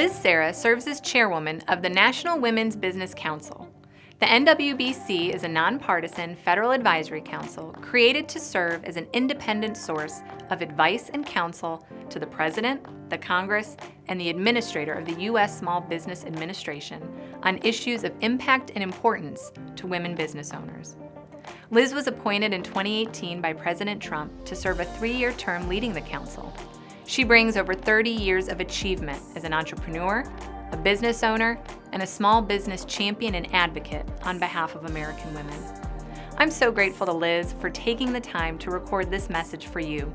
Sara serves as chairwoman of the National Women's Business Council. The NWBC is a nonpartisan federal advisory council created to serve as an independent source of advice and counsel to the President, the Congress, and the Administrator of the U.S. Small Business Administration on issues of impact and importance to women business owners. Liz was appointed in 2018 by President Trump to serve a 3-year term leading the council. She brings over 30 years of achievement as an entrepreneur, a business owner, and a small business champion and advocate on behalf of American women. I'm so grateful to Liz for taking the time to record this message for you,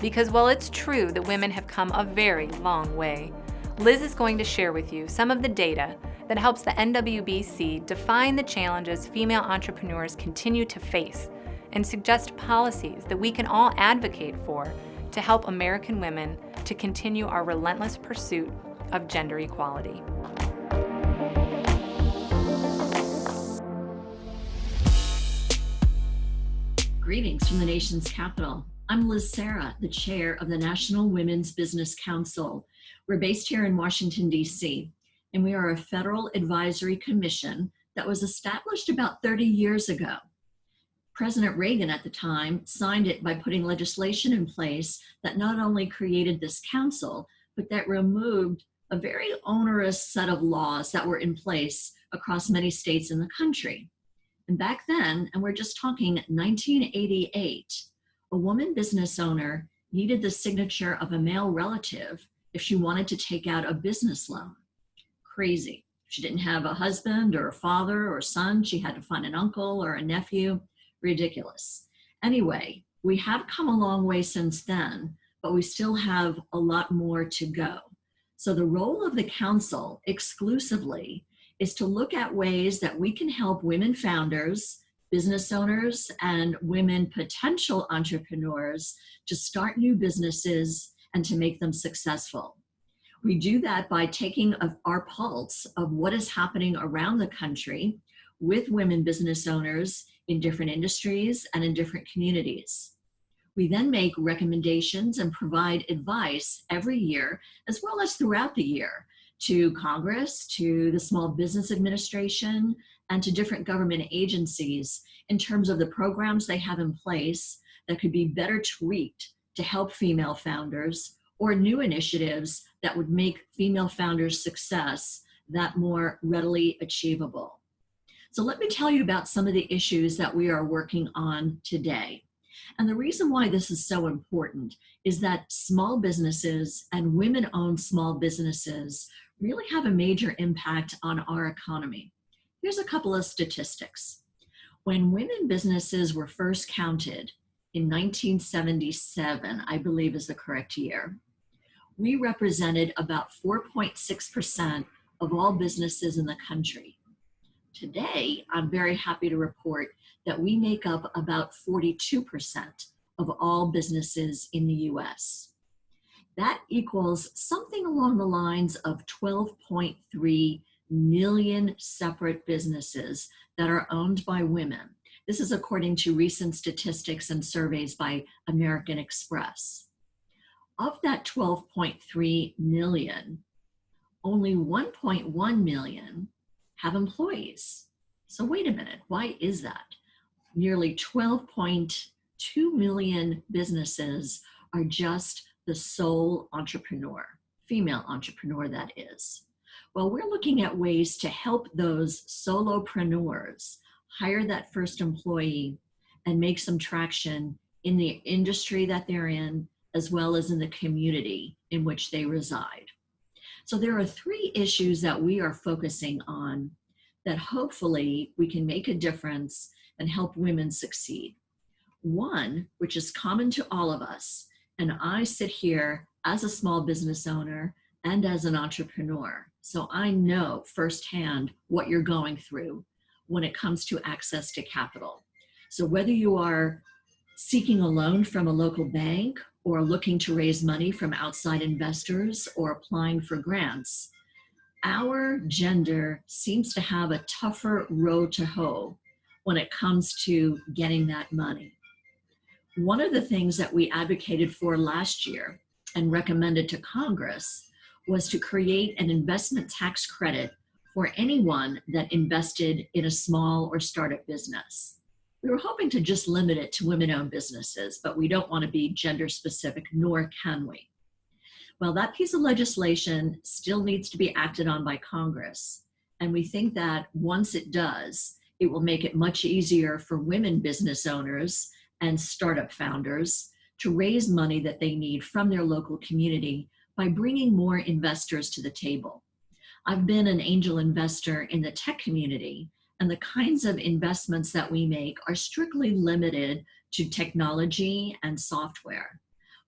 because while it's true that women have come a very long way, Liz is going to share with you some of the data that helps the NWBC define the challenges female entrepreneurs continue to face and suggest policies that we can all advocate for to help American women to continue our relentless pursuit of gender equality. Greetings from the nation's capital. I'm Sara, the chair of the National Women's Business Council. We're based here in Washington, D.C., and we are a federal advisory commission that was established about 30 years ago. President Reagan at the time signed it by putting legislation in place that not only created this council, but that removed a very onerous set of laws that were in place across many states in the country. And back then, and we're just talking 1988, a woman business owner needed the signature of a male relative if she wanted to take out a business loan. Crazy. If she didn't have a husband or a father or son, she had to find an uncle or a nephew. Ridiculous. Anyway, we have come a long way since then, but we still have a lot more to go. So the role of the council exclusively is to look at ways that we can help women founders, business owners, and women potential entrepreneurs to start new businesses and to make them successful. We do that by taking our pulse of what is happening around the country with women business owners in different industries and in different communities. We then make recommendations and provide advice every year, as well as throughout the year, to Congress, to the Small Business Administration, and to different government agencies in terms of the programs they have in place that could be better tweaked to help female founders, or new initiatives that would make female founders' success that more readily achievable. So let me tell you about some of the issues that we are working on today. And the reason why this is so important is that small businesses and women-owned small businesses really have a major impact on our economy. Here's a couple of statistics. When women businesses were first counted in 1977, I believe is the correct year, we represented about 4.6% of all businesses in the country. Today, I'm very happy to report that we make up about 42% of all businesses in the US. That equals something along the lines of 12.3 million separate businesses that are owned by women. This is according to recent statistics and surveys by American Express. Of that 12.3 million, only 1.1 million have employees. So wait a minute, why is that? Nearly 12.2 million businesses are just the sole entrepreneur, female entrepreneur that is. Well, we're looking at ways to help those solopreneurs hire that first employee and make some traction in the industry that they're in, as well as in the community in which they reside. So there are 3 issues that we are focusing on that hopefully we can make a difference and help women succeed. One, which is common to all of us, and I sit here as a small business owner and as an entrepreneur, so I know firsthand what you're going through when it comes to access to capital. So whether you are seeking a loan from a local bank or looking to raise money from outside investors or applying for grants, our gender seems to have a tougher road to hoe when it comes to getting that money. One of the things that we advocated for last year and recommended to Congress was to create an investment tax credit for anyone that invested in a small or startup business. We were hoping to just limit it to women-owned businesses, but we don't want to be gender specific, nor can we. Well, that piece of legislation still needs to be acted on by Congress. And we think that once it does, it will make it much easier for women business owners and startup founders to raise money that they need from their local community by bringing more investors to the table. I've been an angel investor in the tech community, and the kinds of investments that we make are strictly limited to technology and software.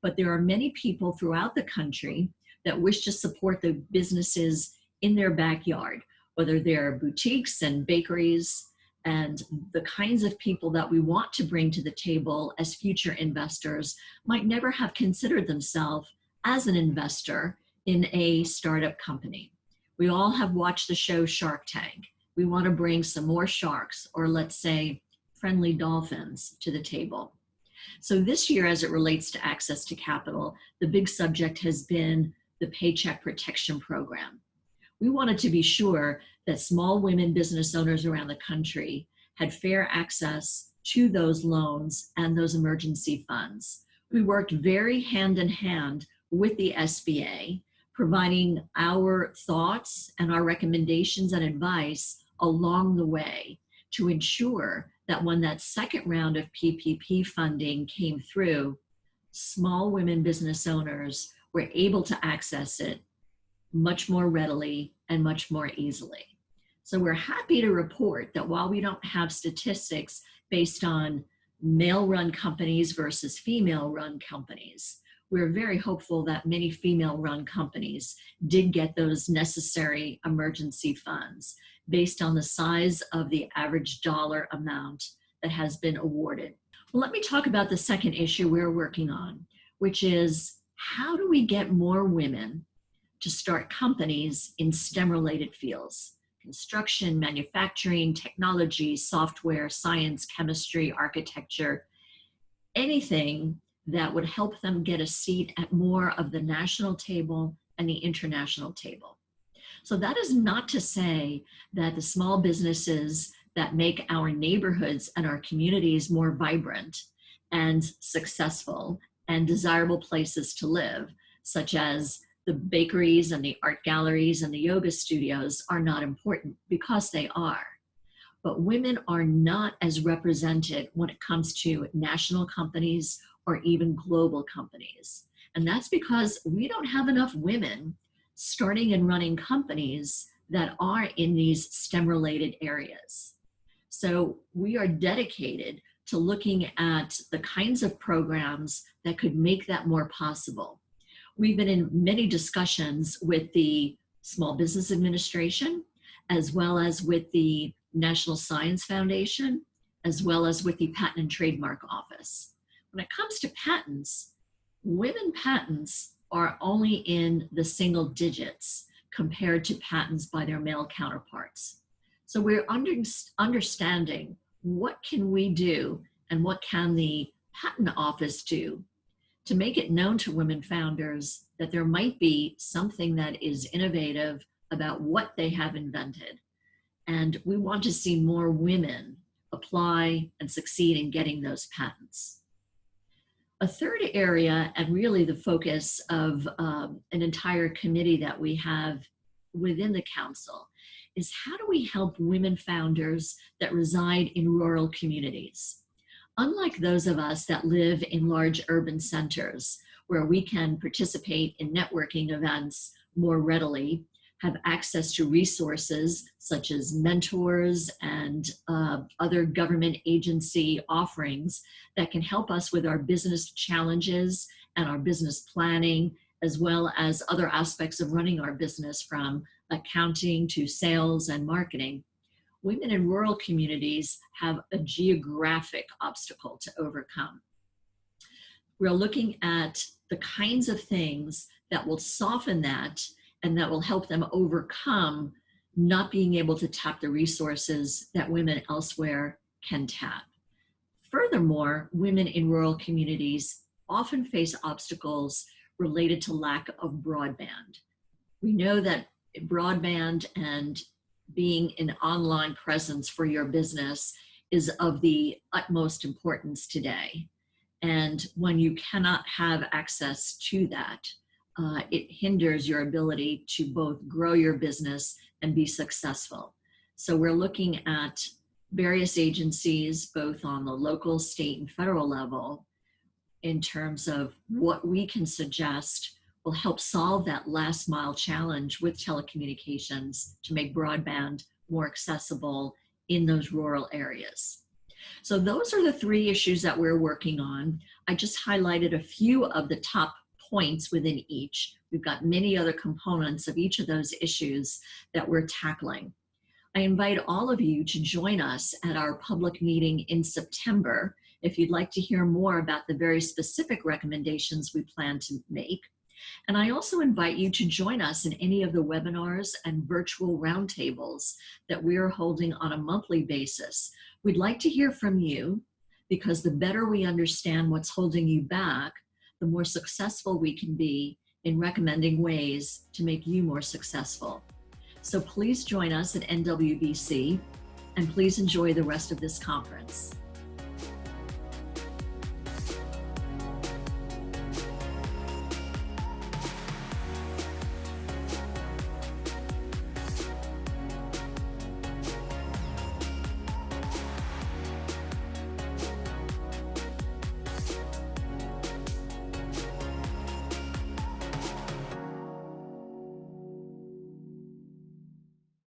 But there are many people throughout the country that wish to support the businesses in their backyard, whether they're boutiques and bakeries, and the kinds of people that we want to bring to the table as future investors might never have considered themselves as an investor in a startup company. We all have watched the show Shark Tank. We want to bring some more sharks, or let's say friendly dolphins, to the table. So this year, as it relates to access to capital, the big subject has been the Paycheck Protection Program. We wanted to be sure that small women business owners around the country had fair access to those loans and those emergency funds. We worked very hand in hand with the SBA, providing our thoughts and our recommendations and advice along the way to ensure that when that second round of PPP funding came through, small women business owners were able to access it much more readily and much more easily. So we're happy to report that while we don't have statistics based on male-run companies versus female-run companies, we're very hopeful that many female-run companies did get those necessary emergency funds based on the size of the average dollar amount that has been awarded. Well, let me talk about the second issue we're working on, which is how do we get more women to start companies in STEM-related fields: construction, manufacturing, technology, software, science, chemistry, architecture, anything that would help them get a seat at more of the national table and the international table. So that is not to say that the small businesses that make our neighborhoods and our communities more vibrant and successful and desirable places to live, such as the bakeries and the art galleries and the yoga studios, are not important, because they are. But women are not as represented when it comes to national companies or even global companies. And that's because we don't have enough women starting and running companies that are in these STEM-related areas. So we are dedicated to looking at the kinds of programs that could make that more possible. We've been in many discussions with the Small Business Administration, as well as with the National Science Foundation, as well as with the Patent and Trademark Office. When it comes to patents, women patents are only in the single digits compared to patents by their male counterparts. So we're understanding what can we do and what can the patent office do to make it known to women founders that there might be something that is innovative about what they have invented. And we want to see more women apply and succeed in getting those patents. A third area, and really the focus of an entire committee that we have within the council, is how do we help women founders that reside in rural communities? Unlike those of us that live in large urban centers, where we can participate in networking events more readily, have access to resources such as mentors and other government agency offerings that can help us with our business challenges and our business planning, as well as other aspects of running our business, from accounting to sales and marketing. Women in rural communities have a geographic obstacle to overcome. We're looking at the kinds of things that will soften that and that will help them overcome not being able to tap the resources that women elsewhere can tap. Furthermore, women in rural communities often face obstacles related to lack of broadband. We know that broadband and being an online presence for your business is of the utmost importance today. And when you cannot have access to that, it hinders your ability to both grow your business and be successful. So we're looking at various agencies, both on the local, state, and federal level, in terms of what we can suggest will help solve that last mile challenge with telecommunications to make broadband more accessible in those rural areas. So those are the three issues that we're working on. I just highlighted a few of the top points within each. We've got many other components of each of those issues that we're tackling. I invite all of you to join us at our public meeting in September if you'd like to hear more about the very specific recommendations we plan to make. And I also invite you to join us in any of the webinars and virtual roundtables that we're holding on a monthly basis. We'd like to hear from you, because the better we understand what's holding you back, the more successful we can be in recommending ways to make you more successful. So please join us at NWBC, and please enjoy the rest of this conference.